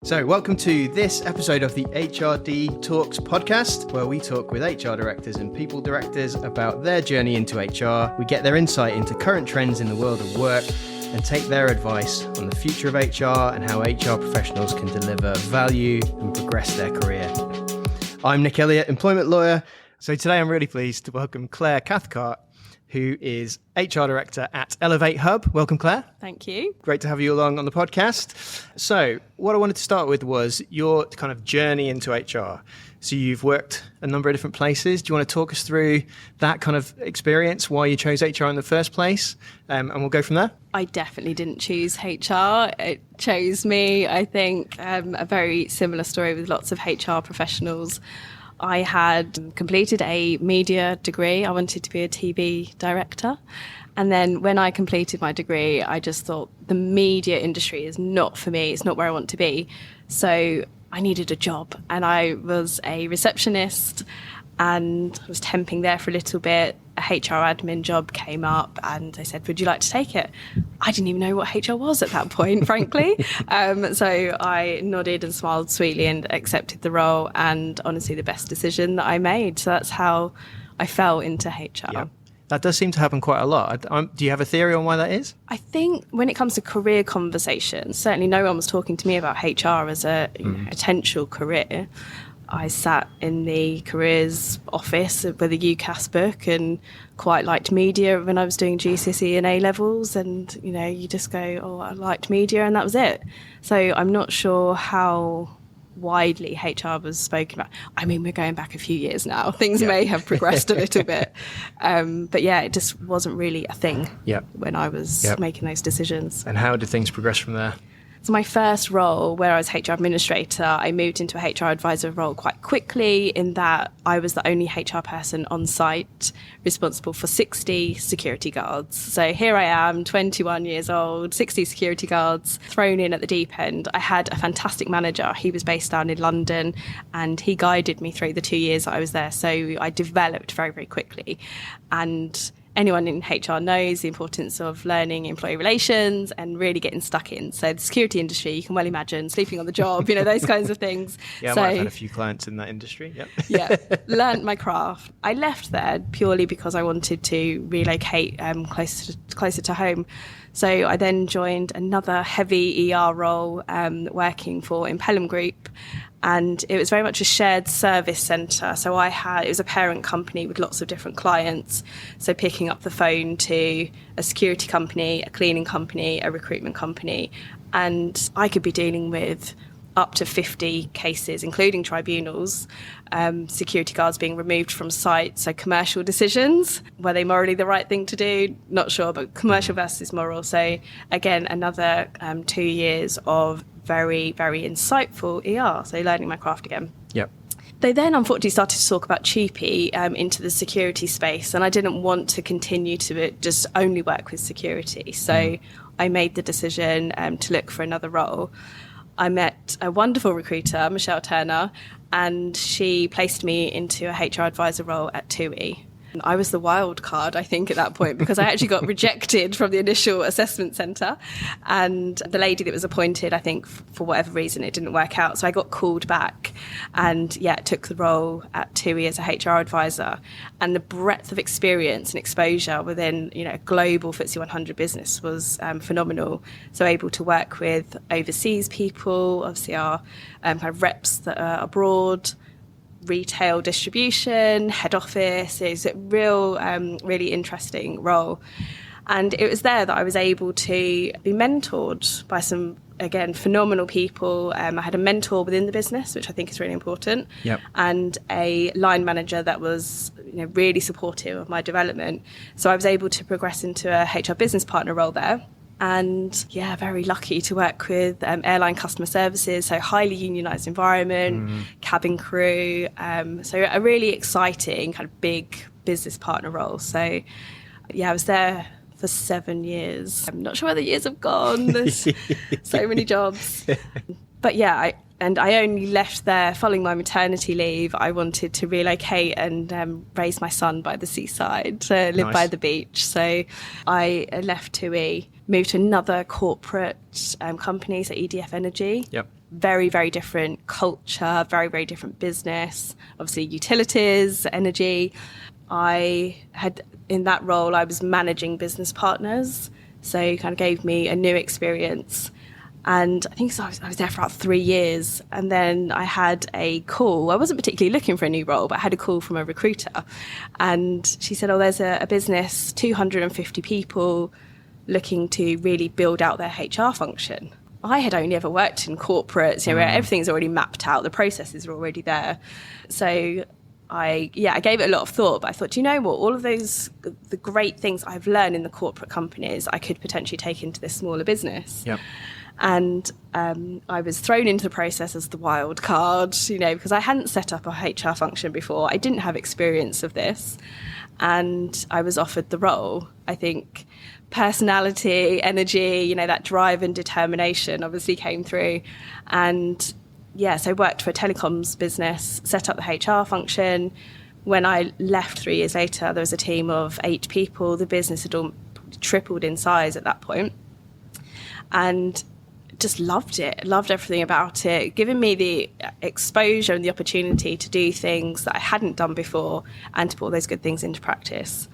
So, welcome to this episode of the HRD Talks podcast, where we talk with HR directors and people directors about their journey into HR. We get their insight into current trends in the world of work and take their advice on the future of HR and how HR professionals can deliver value and progress their career. I'm Nick Elliott, employment lawyer. So today I'm really pleased to welcome Claire Cathcart, who is HR Director at Elevate Hub. Welcome, Claire. Thank you. Great to have you along on the podcast. So what I wanted to start with was your kind of journey into HR. So you've worked a number of different places. Do you want to talk us through that kind of experience, why you chose HR in the first place? And we'll go from there. I definitely didn't choose HR. It chose me. I think a very similar story with lots of HR professionals. I had completed a media degree. I wanted to be a TV director. And then when I completed my degree, I just thought the media industry is not for me. It's not where I want to be. So I needed a job. And I was a receptionist and I was temping there for a little bit. A HR admin job came up and they said, would you like to take it? I didn't even know what HR was at that point, frankly. So I nodded and smiled sweetly and accepted the role, and honestly the best decision that I made. So that's how I fell into HR. Yeah. That does seem to happen quite a lot. Do you have a theory on why that is? I think when it comes to career conversations, certainly no one was talking to me about HR as a potential career. I sat in the careers office with a UCAS book and quite liked media when I was doing GCSE and A-levels, and you just go, oh, I liked media, and that was it. So I'm not sure how widely HR was spoken about. I mean, we're going back a few years now. Things may have progressed a little bit. But yeah, it just wasn't really a thing when I was making those decisions. And how did things progress from there? So my first role, where I was HR administrator, I moved into a HR advisor role quite quickly, in that I was the only HR person on site responsible for 60 security guards. So here I am, 21 years old, 60 security guards thrown in at the deep end. I had a fantastic manager. He was based down in London and he guided me through the 2 years that I was there. So I developed very, very quickly. And anyone in HR knows the importance of learning employee relations and really getting stuck in. So the security industry, you can well imagine, sleeping on the job, those kinds of things. Yeah, I might have had a few clients in that industry. Learned my craft. I left there purely because I wanted to relocate closer to home. So I then joined another heavy ER role working for Impellium Group. And it was very much a shared service centre. So it was a parent company with lots of different clients. So picking up the phone to a security company, a cleaning company, a recruitment company. And I could be dealing with up to 50 cases, including tribunals, security guards being removed from site. So commercial decisions, were they morally the right thing to do? Not sure, but commercial versus moral. So again, another 2 years of very, very insightful ER, so learning my craft again. Yep. They then unfortunately started to talk about cheapy into the security space, and I didn't want to continue to just only work with security. So I made the decision to look for another role. I met a wonderful recruiter, Michelle Turner, and she placed me into a HR advisor role at TUI. I was the wild card, I think, at that point, because I actually got rejected from the initial assessment centre. And the lady that was appointed, I think, for whatever reason, it didn't work out. So I got called back and, took the role at TUI as a HR advisor. And the breadth of experience and exposure within, a global FTSE 100 business was phenomenal. So able to work with overseas people, obviously our kind of reps that are abroad, retail distribution, head office. Is a real, really interesting role. And it was there that I was able to be mentored by some, again, phenomenal people. I had a mentor within the business, which I think is really important, and a line manager that was really supportive of my development. So I was able to progress into a HR business partner role there. And very lucky to work with airline customer services, so highly unionised environment, cabin crew. So a really exciting kind of big business partner role. So I was there for 7 years. I'm not sure where the years have gone. There's so many jobs. But I only left there following my maternity leave. I wanted to relocate and raise my son by the seaside, to live by the beach. So I left TUI, moved to another corporate company, so EDF Energy. Yep. very, very different culture, very, very different business, obviously utilities, energy. In that role, I was managing business partners. So it kind of gave me a new experience. And I think I was there for about 3 years. And then I had a call. I wasn't particularly looking for a new role, but I had a call from a recruiter. And she said, oh, there's a business, 250 people looking to really build out their HR function. I had only ever worked in corporates, where everything's already mapped out, the processes are already there. So I gave it a lot of thought, but I thought, do you know what? All of the great things I've learned in the corporate companies, I could potentially take into this smaller business. Yep. And I was thrown into the process as the wild card, because I hadn't set up a HR function before. I didn't have experience of this. And I was offered the role. I think personality, energy, that drive and determination obviously came through. And so I worked for a telecoms business, set up the HR function. When I left 3 years later, there was a team of 8 people. The business had all tripled in size at that point. And just loved it, loved everything about it, giving me the exposure and the opportunity to do things that I hadn't done before and to put all those good things into practice.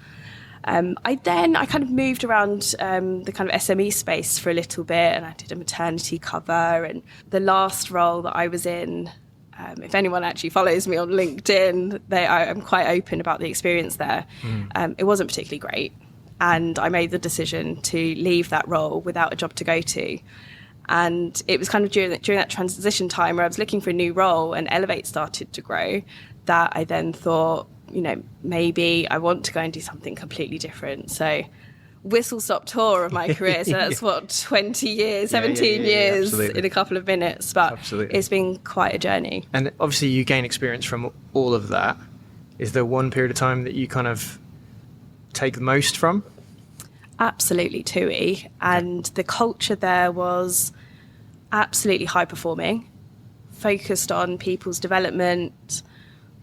I kind of moved around the kind of SME space for a little bit, and I did a maternity cover. And the last role that I was in, if anyone actually follows me on LinkedIn, I'm quite open about the experience there. It wasn't particularly great. And I made the decision to leave that role without a job to go to. And it was kind of during that transition time where I was looking for a new role and Elevate started to grow, that I then thought, maybe I want to go and do something completely different. So whistle-stop tour of my career. So that's 20 years, 17 years absolutely. In a couple of minutes. But It's been quite a journey. And obviously you gain experience from all of that. Is there one period of time that you kind of take the most from? Absolutely, TUI. And the culture there was absolutely high performing, focused on people's development,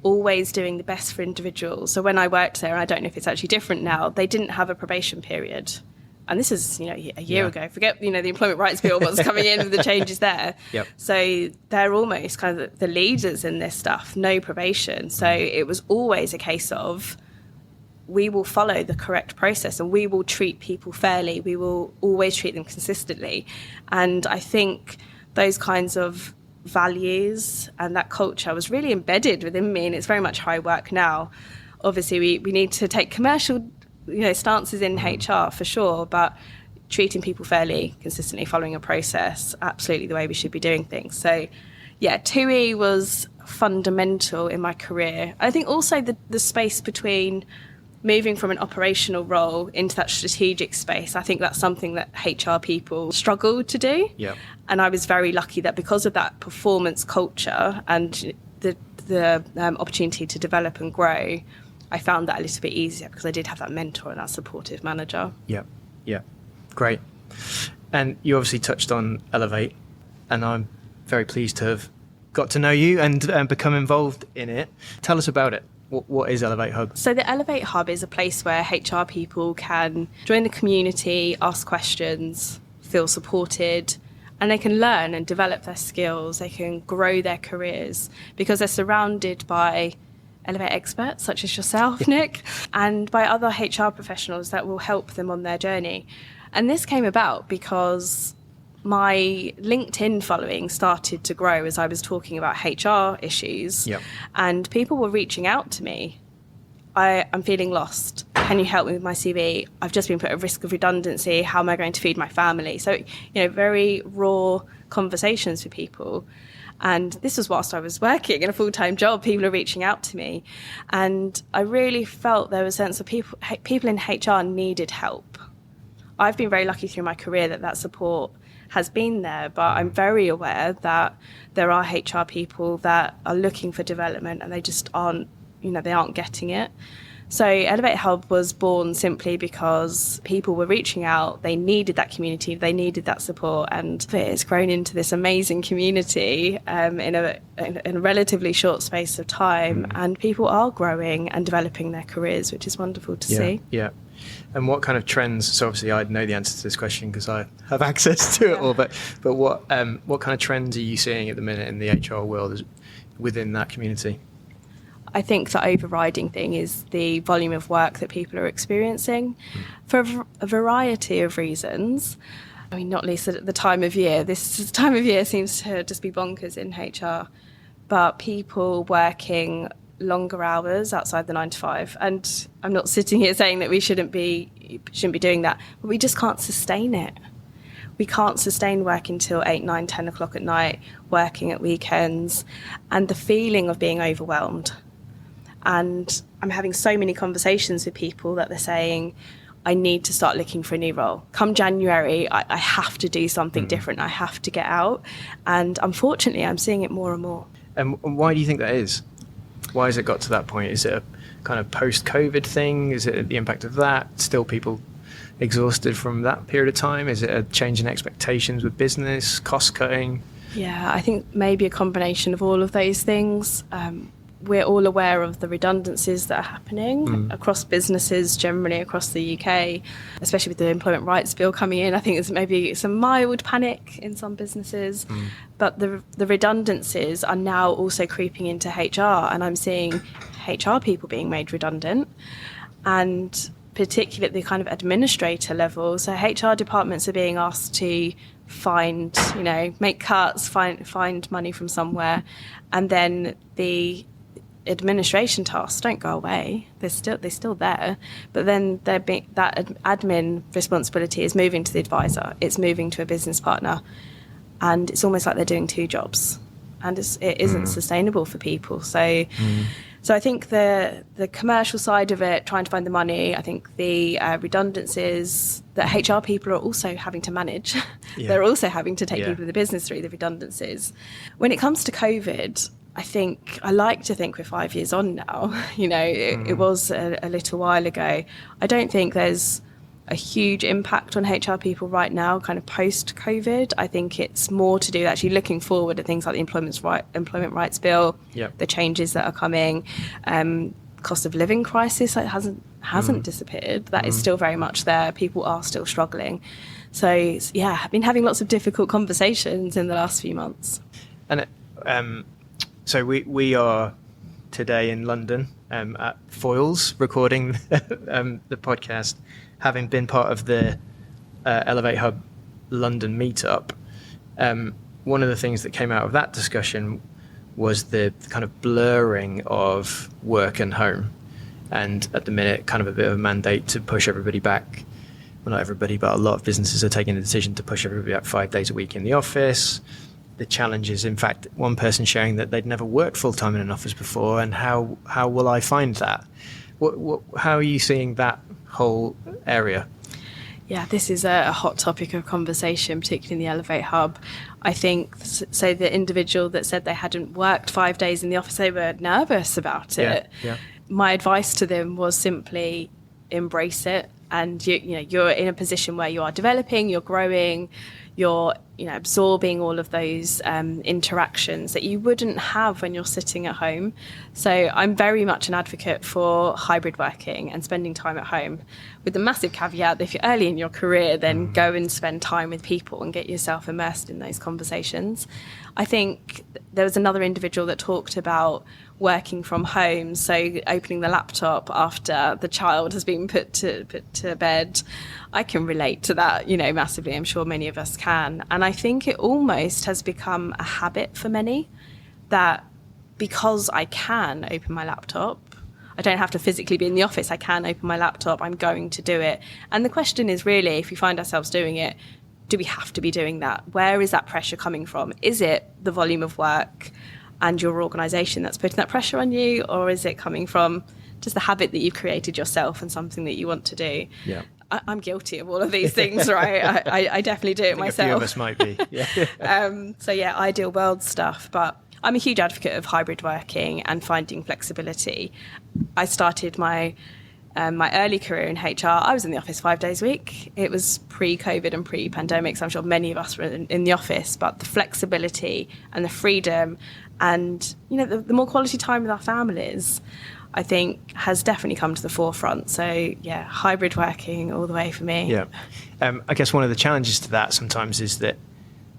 always doing the best for individuals. So when I worked there, and I don't know if it's actually different now, they didn't have a probation period. And this is, a year ago. Forget, the Employment Rights Bill, what's coming in with the changes there. Yep. So they're almost kind of the leaders in this stuff, no probation. So it was always a case of, we will follow the correct process and we will treat people fairly. We will always treat them consistently. And I think those kinds of values and that culture was really embedded within me, and it's very much how I work now. Obviously, we need to take commercial stances in HR for sure, but treating people fairly, consistently following a process, absolutely the way we should be doing things. So TUI was fundamental in my career. I think also the space between moving from an operational role into that strategic space, I think that's something that HR people struggle to do. Yeah. And I was very lucky that because of that performance culture and the opportunity to develop and grow, I found that a little bit easier because I did have that mentor and that supportive manager. Yeah. Great. And you obviously touched on Elevate, and I'm very pleased to have got to know you and become involved in it. Tell us about it. What is Elevate Hub? So the Elevate Hub is a place where HR people can join the community, ask questions, feel supported, and they can learn and develop their skills. They can grow their careers because they're surrounded by Elevate experts such as yourself, Nick, and by other HR professionals that will help them on their journey. And this came about because my LinkedIn following started to grow as I was talking about HR issues. Yep. And people were reaching out to me. I'm feeling lost. Can you help me with my CV? I've just been put at risk of redundancy. How am I going to feed my family? So, very raw conversations with people. And this was whilst I was working in a full-time job. People are reaching out to me. And I really felt there was a sense of people in HR needed help. I've been very lucky through my career that support has been there, but I'm very aware that there are HR people that are looking for development and they just aren't, they aren't getting it. So Elevate Hub was born simply because people were reaching out, they needed that community, they needed that support, and it's grown into this amazing community in a relatively short space of time, and people are growing and developing their careers, which is wonderful to see. Yeah. And what kind of trends? So obviously, I know the answer to this question because I have access to it all. But what kind of trends are you seeing at the minute in the HR world within that community? I think the overriding thing is the volume of work that people are experiencing for a variety of reasons. I mean, not least at the time of year. This time of year seems to just be bonkers in HR. But people working longer hours outside the 9 to 5. And I'm not sitting here saying that we shouldn't be doing that, but we just can't sustain it. We can't sustain working till 8, 9, 10 o'clock at night, working at weekends, and the feeling of being overwhelmed. And I'm having so many conversations with people that they're saying, I need to start looking for a new role. Come January, I have to do something different. I have to get out. And unfortunately, I'm seeing it more and more. And why do you think that is? Why has it got to that point? Is it a kind of post-COVID thing? Is it the impact of that? Still people exhausted from that period of time? Is it a change in expectations with business, cost cutting? Yeah, I think maybe a combination of all of those things. We're all aware of the redundancies that are happening across businesses, generally across the UK, especially with the Employment Rights Bill coming in. I think there's maybe some mild panic in some businesses, but the redundancies are now also creeping into HR, and I'm seeing HR people being made redundant, and particularly at the kind of administrator level. So HR departments are being asked to make cuts, find money from somewhere, and then the administration tasks don't go away. They're still there, but then that admin responsibility is moving to the advisor. It's moving to a business partner, and it's almost like they're doing two jobs, and it isn't sustainable for people. So I think the commercial side of it, trying to find the money. I think the redundancies that HR people are also having to manage. Yeah. They're also having to take people in the business through the redundancies. When it comes to COVID, I like to think we're 5 years on now. It was a little while ago. I don't think there's a huge impact on HR people right now, kind of post-COVID. I think it's more to do actually looking forward at things like the Employment Rights Bill, the changes that are coming, cost of living crisis that hasn't disappeared. That is still very much there. People are still struggling. So yeah, I've been having lots of difficult conversations in the last few months. And so we are today in London at Foyles recording the podcast, having been part of the Elevate Hub London meetup. One of the things that came out of that discussion was the kind of blurring of work and home. And at the minute, kind of a bit of a mandate to push everybody back. Well, not everybody, but a lot of businesses are taking the decision to push everybody back 5 days a week in the office. The challenges, in fact, one person sharing that they'd never worked full-time in an office before, and how will I find that? How are you seeing that whole area? Yeah, this is a hot topic of conversation, particularly in the Elevate Hub. I think, so the individual that said they hadn't worked 5 days in the office, they were nervous about it. Yeah. My advice to them was simply embrace it. And you're in a position where you are developing, you're growing, you're absorbing all of those interactions that you wouldn't have when you're sitting at home. So I'm very much an advocate for hybrid working and spending time at home, with the massive caveat that if you're early in your career, then go and spend time with people and get yourself immersed in those conversations. I think there was another individual that talked about working from home, so opening the laptop after the child has been put to bed. I can relate to that, massively. I'm sure many of us can. And I think it almost has become a habit for many that because I can open my laptop, I don't have to physically be in the office, I can open my laptop, I'm going to do it. And the question is really, if we find ourselves doing it, do we have to be doing that? Where is that pressure coming from? Is it the volume of work and your organisation that's putting that pressure on you, or is it coming from just the habit that you've created yourself and something that you want to do? Yeah. I'm guilty of all of these things, right? I definitely do it myself. A few of us might be. Yeah. So yeah, ideal world stuff. But I'm a huge advocate of hybrid working and finding flexibility. I started my early career in HR. I was in the office 5 days a week. It was pre-COVID and pre-pandemic, so I'm sure many of us were in the office. But the flexibility and the freedom and the more quality time with our families, I think has definitely come to the forefront. So yeah, hybrid working all the way for me. Yeah. I guess one of the challenges to that sometimes is that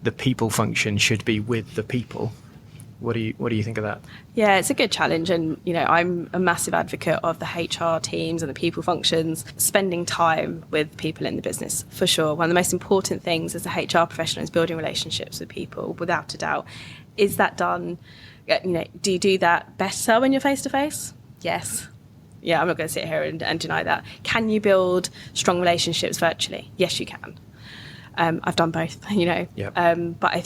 the people function should be with the people. What do you think of that? Yeah, it's a good challenge. And, I'm a massive advocate of the HR teams and the people functions, spending time with people in the business, for sure. One of the most important things as a HR professional is building relationships with people, without a doubt. Is that done? Do you do that better when you're face-to-face? Yes. Yeah, I'm not going to sit here and deny that. Can you build strong relationships virtually? Yes, you can. I've done both, Yep. But I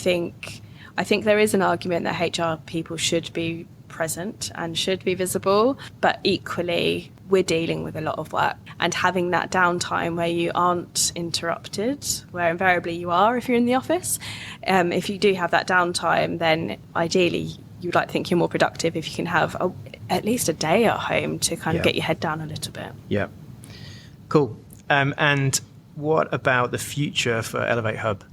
think there is an argument that HR people should be present and should be visible, but equally we're dealing with a lot of work, and having that downtime where you aren't interrupted, where invariably you are if you're in the office. If you do have that downtime, then ideally you'd like to think you're more productive if you can have at least a day at home to kind of get your head down a little bit. Yeah. Cool. And what about the future for Elevate Hub?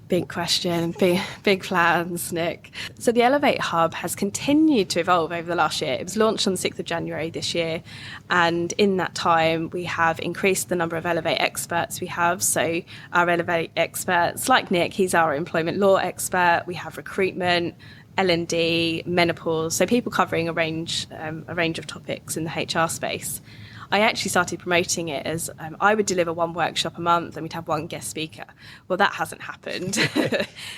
Big question, big plans, Nick. So the Elevate Hub has continued to evolve over the last year. It was launched on the 6th of January this year. And in that time, we have increased the number of Elevate experts we have. So our Elevate experts, like Nick, he's our employment law expert. We have recruitment, L&D, menopause. So people covering a range of topics in the HR space. I actually started promoting it as I would deliver one workshop a month and we'd have one guest speaker. Well, that hasn't happened.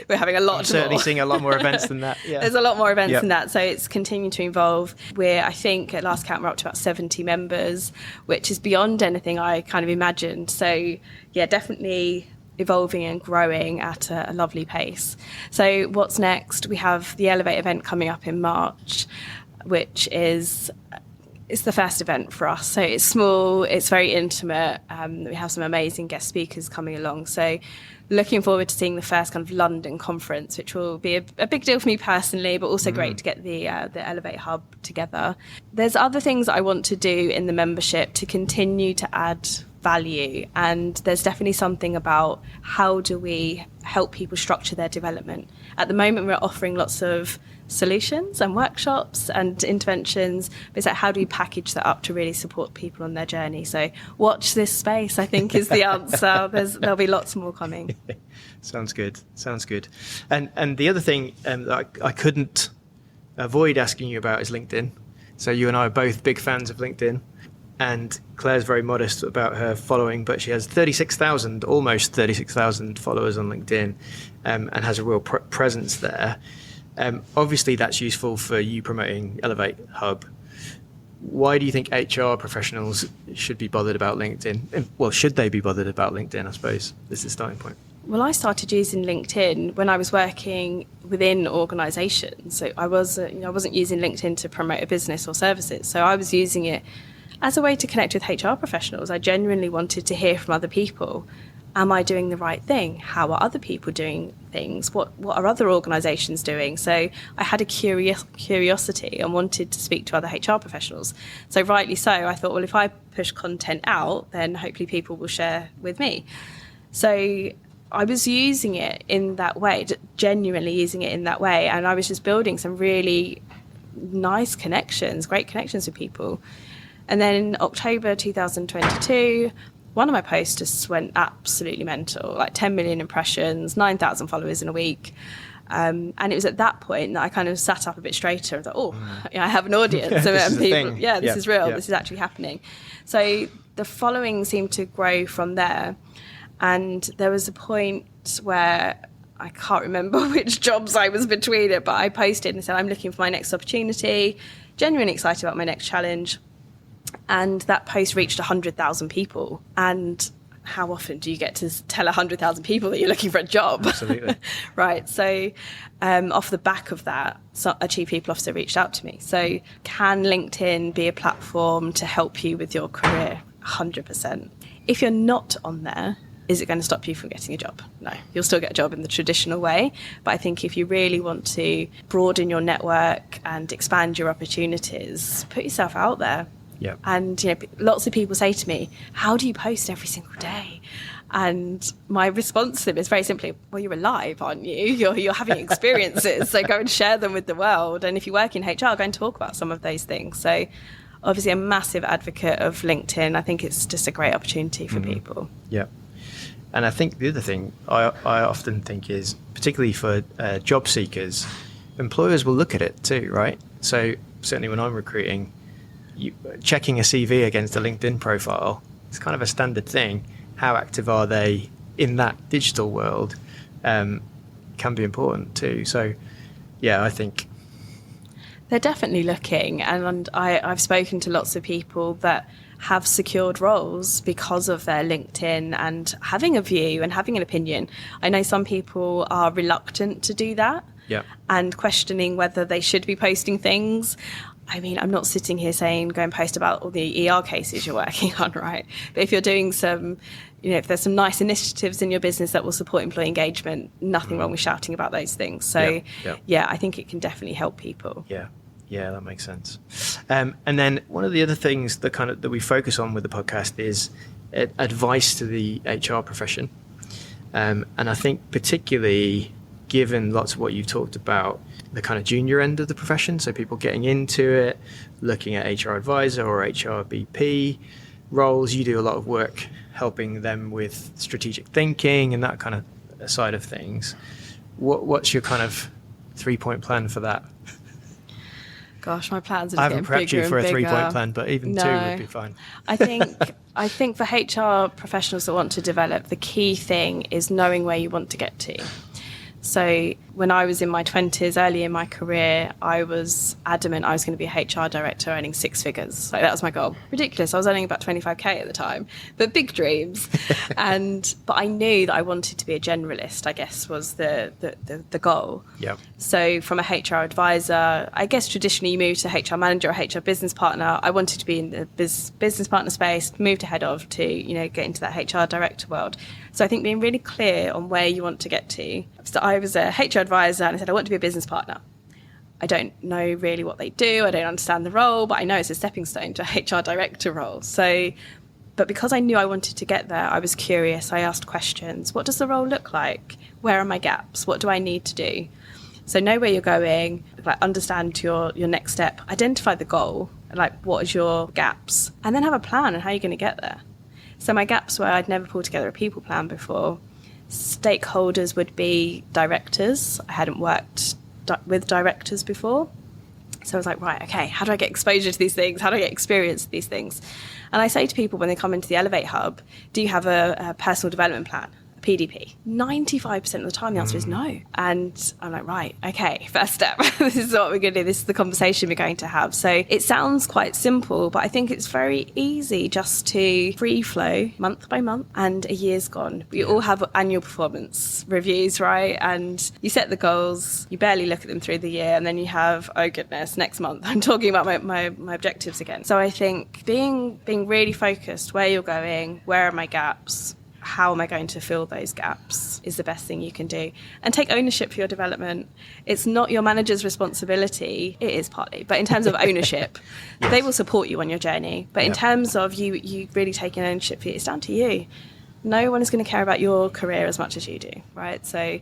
We're having a lot more. Certainly seeing a lot more events than that. Yeah. There's a lot more events than that. So it's continuing to evolve. I think at last count, we're up to about 70 members, which is beyond anything I kind of imagined. So yeah, definitely evolving and growing at a lovely pace. So what's next? We have the Elevate event coming up in March, which is... It's the first event for us. So it's small, it's very intimate. We have some amazing guest speakers coming along. So looking forward to seeing the first kind of London conference, which will be a big deal for me personally, but also great to get the Elevate Hub together. There's other things that I want to do in the membership to continue to add value. And there's definitely something about how do we help people structure their development. At the moment, we're offering lots of solutions and workshops and interventions, but it's like, how do you package that up to really support people on their journey? So watch this space, I think, is the answer. There'll be lots more coming. Sounds good. And the other thing that I couldn't avoid asking you about is LinkedIn. So you and I are both big fans of LinkedIn. And Claire's very modest about her following, but she has almost 36,000 followers on LinkedIn, and has a real presence there. Obviously, that's useful for you promoting Elevate Hub. Why do you think HR professionals should be bothered about LinkedIn? Well, should they be bothered about LinkedIn, I suppose, is the starting point. Well, I started using LinkedIn when I was working within organisations. So I wasn't using LinkedIn to promote a business or services. So I was using it as a way to connect with HR professionals. I genuinely wanted to hear from other people. Am I doing the right thing? How are other people doing things? What are other organisations doing? So I had a curiosity and wanted to speak to other HR professionals. So rightly so, I thought, well, if I push content out, then hopefully people will share with me. So I was using it in that way, genuinely using it in that way. And I was just building some really nice connections, great connections with people. And then in October 2022, one of my posts just went absolutely mental, like 10 million impressions, 9,000 followers in a week. And it was at that point that I kind of sat up a bit straighter and thought, I have an audience. This and people, this is real. This is actually happening. So the following seemed to grow from there. And there was a point where I can't remember which jobs I was between it, but I posted and said, I'm looking for my next opportunity, genuinely excited about my next challenge. And that post reached 100,000 people. And how often do you get to tell 100,000 people that you're looking for a job? Absolutely. Right. So off the back of that, a chief people officer reached out to me. So can LinkedIn be a platform to help you with your career? 100%. If you're not on there, is it going to stop you from getting a job? No, you'll still get a job in the traditional way. But I think if you really want to broaden your network and expand your opportunities, put yourself out there. Yeah. And lots of people say to me, how do you post every single day? And my response to him is very simply, well, you're alive, aren't you? You're having experiences, so go and share them with the world. And if you work in HR, go and talk about some of those things. So obviously a massive advocate of LinkedIn. I think it's just a great opportunity for people. Yeah. And I think the other thing I often think is, particularly for job seekers, employers will look at it too, right? So certainly when I'm recruiting, checking a CV against a LinkedIn profile, it's kind of a standard thing. How active are they in that digital world can be important too. So yeah, I think they're definitely looking, and I've spoken to lots of people that have secured roles because of their LinkedIn and having a view and having an opinion. I know some people are reluctant to do that and questioning whether they should be posting things. I mean, I'm not sitting here saying go and post about all the ER cases you're working on, right? But if you're doing some, if there's some nice initiatives in your business that will support employee engagement, nothing wrong with shouting about those things. So yeah, I think it can definitely help people. Yeah, that makes sense. And then one of the other things that we focus on with the podcast is advice to the HR profession. And I think particularly given lots of what you've talked about, the kind of junior end of the profession, so people getting into it, looking at HR advisor or HR BP roles, you do a lot of work helping them with strategic thinking and that kind of side of things. What's your kind of 3-point plan for that? Gosh, my plans are I haven't prepped you for a 3-point plan, but even 2 would be fine. I think for HR professionals that want to develop, the key thing is knowing where you want to get to. So when I was in my 20s, early in my career, I was adamant I was going to be a HR director earning 6 figures. So that was my goal. Ridiculous. I was earning about 25k at the time, but big dreams. But I knew that I wanted to be a generalist, I guess, was the goal. Yeah. So from a HR advisor, I guess traditionally you move to HR manager or HR business partner. I wanted to be in the business partner space, move to head of to, get into that HR director world. So I think being really clear on where you want to get to. So I was a HR advisor and I said, I want to be a business partner. I don't know really what they do. I don't understand the role, but I know it's a stepping stone to a HR director role. But because I knew I wanted to get there, I was curious. I asked questions. What does the role look like? Where are my gaps? What do I need to do? So know where you're going, understand your next step, identify the goal, what is your gaps, and then have a plan on how you're going to get there. So my gaps were I'd never pulled together a people plan before. Stakeholders would be directors. I hadn't worked with directors before. So I was like, right, okay, how do I get exposure to these things? How do I get experience to these things? And I say to people when they come into the Elevate Hub, do you have a personal development plan? PDP. 95% of the time the answer is no. And I'm like, right, okay, first step. This is what we're going to do. This is the conversation we're going to have. So it sounds quite simple, but I think it's very easy just to free flow month by month, and a year's gone. We all have annual performance reviews, right? And you set the goals, you barely look at them through the year, and then you have, oh goodness, next month I'm talking about my objectives again. So I think being really focused, where you're going, where are my gaps, how am I going to fill those gaps is the best thing you can do. And take ownership for your development. It's not your manager's responsibility. It is partly, but in terms of ownership, they will support you on your journey. But in terms of you really taking ownership for it, it's down to you. No one is going to care about your career as much as you do, right? So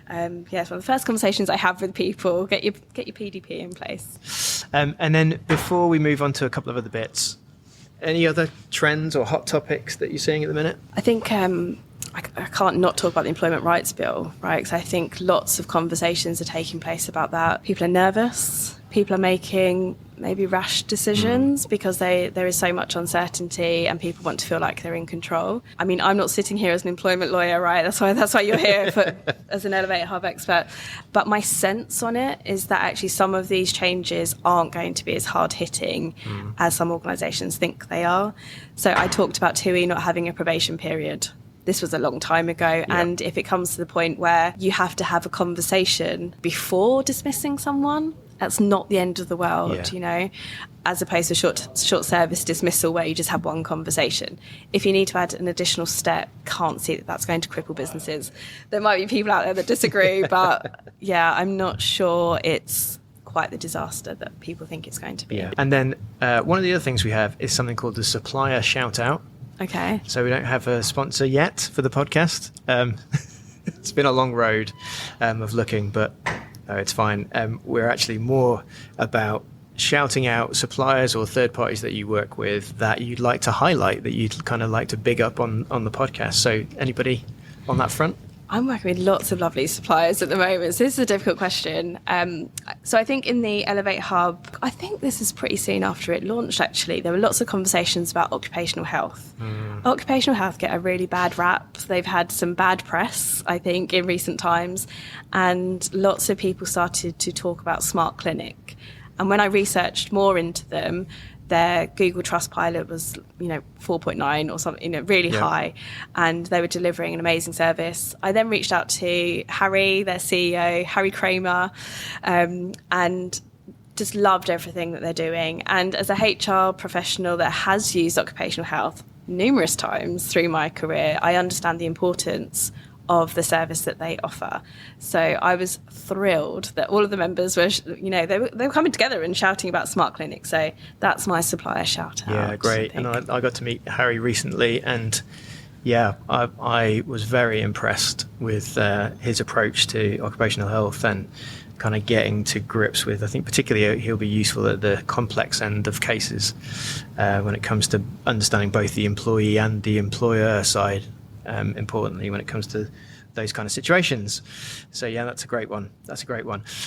it's one of the first conversations I have with people. Get your PDP in place. And then before we move on to a couple of other bits, any other trends or hot topics that you're seeing at the minute? I think I can't not talk about the Employment Rights Bill, right? Because I think lots of conversations are taking place about that. People are nervous. People are making maybe rash decisions because there is so much uncertainty and people want to feel like they're in control. I mean, I'm not sitting here as an employment lawyer, right? That's why you're here as an Elevate Hub expert. But my sense on it is that actually some of these changes aren't going to be as hard-hitting as some organisations think they are. So I talked about TUI not having a probation period. This was a long time ago. And if it comes to the point where you have to have a conversation before dismissing someone, that's not the end of the world, as opposed to short service dismissal where you just have one conversation. If you need to add an additional step, can't see that that's going to cripple businesses. There might be people out there that disagree, but I'm not sure it's quite the disaster that people think it's going to be. Yeah. And then one of the other things we have is something called the supplier shout out. Okay. So we don't have a sponsor yet for the podcast. It's been a long road of looking, but no, it's fine. We're actually more about shouting out suppliers or third parties that you work with that you'd like to highlight, that you'd kind of like to big up on the podcast. So anybody on that front? I'm working with lots of lovely suppliers at the moment, so this is a difficult question. So I think in the Elevate Hub, I think this is pretty soon after it launched, actually. There were lots of conversations about occupational health. Occupational health get a really bad rap. They've had some bad press, I think, in recent times, and lots of people started to talk about Smart Clinic. And when I researched more into them, their Google Trustpilot was, 4.9 or something, really high, and they were delivering an amazing service. I then reached out to Harry, their CEO, Harry Kramer, and just loved everything that they're doing. And as a HR professional that has used occupational health numerous times through my career, I understand the importance of the service that they offer. So I was thrilled that all of the members were, they were coming together and shouting about Smart Clinic. So that's my supplier shout out. Yeah, great. And I got to meet Harry recently, and I was very impressed with his approach to occupational health and kind of getting to grips with, I think particularly he'll be useful at the complex end of cases when it comes to understanding both the employee and the employer side. Importantly, when it comes to those kind of situations. So yeah, that's a great one.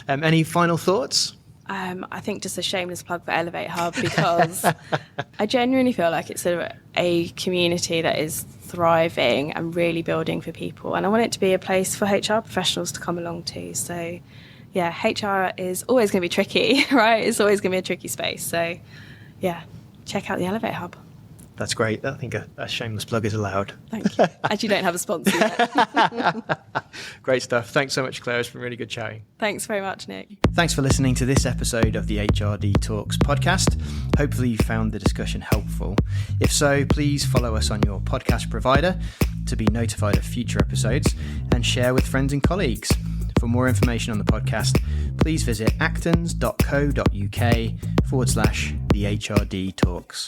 Any final thoughts? I think just a shameless plug for Elevate Hub, because I genuinely feel like it's a community that is thriving and really building for people. And I want it to be a place for HR professionals to come along to. So yeah, HR is always going to be tricky, right? It's always going to be a tricky space. So yeah, check out the Elevate Hub. That's great. I think a shameless plug is allowed. Thank you. As you don't have a sponsor yet. Great stuff. Thanks so much, Claire. It's been really good chatting. Thanks very much, Nick. Thanks for listening to this episode of the HRD Talks podcast. Hopefully you found the discussion helpful. If so, please follow us on your podcast provider to be notified of future episodes and share with friends and colleagues. For more information on the podcast, please visit actons.co.uk/the HRD Talks.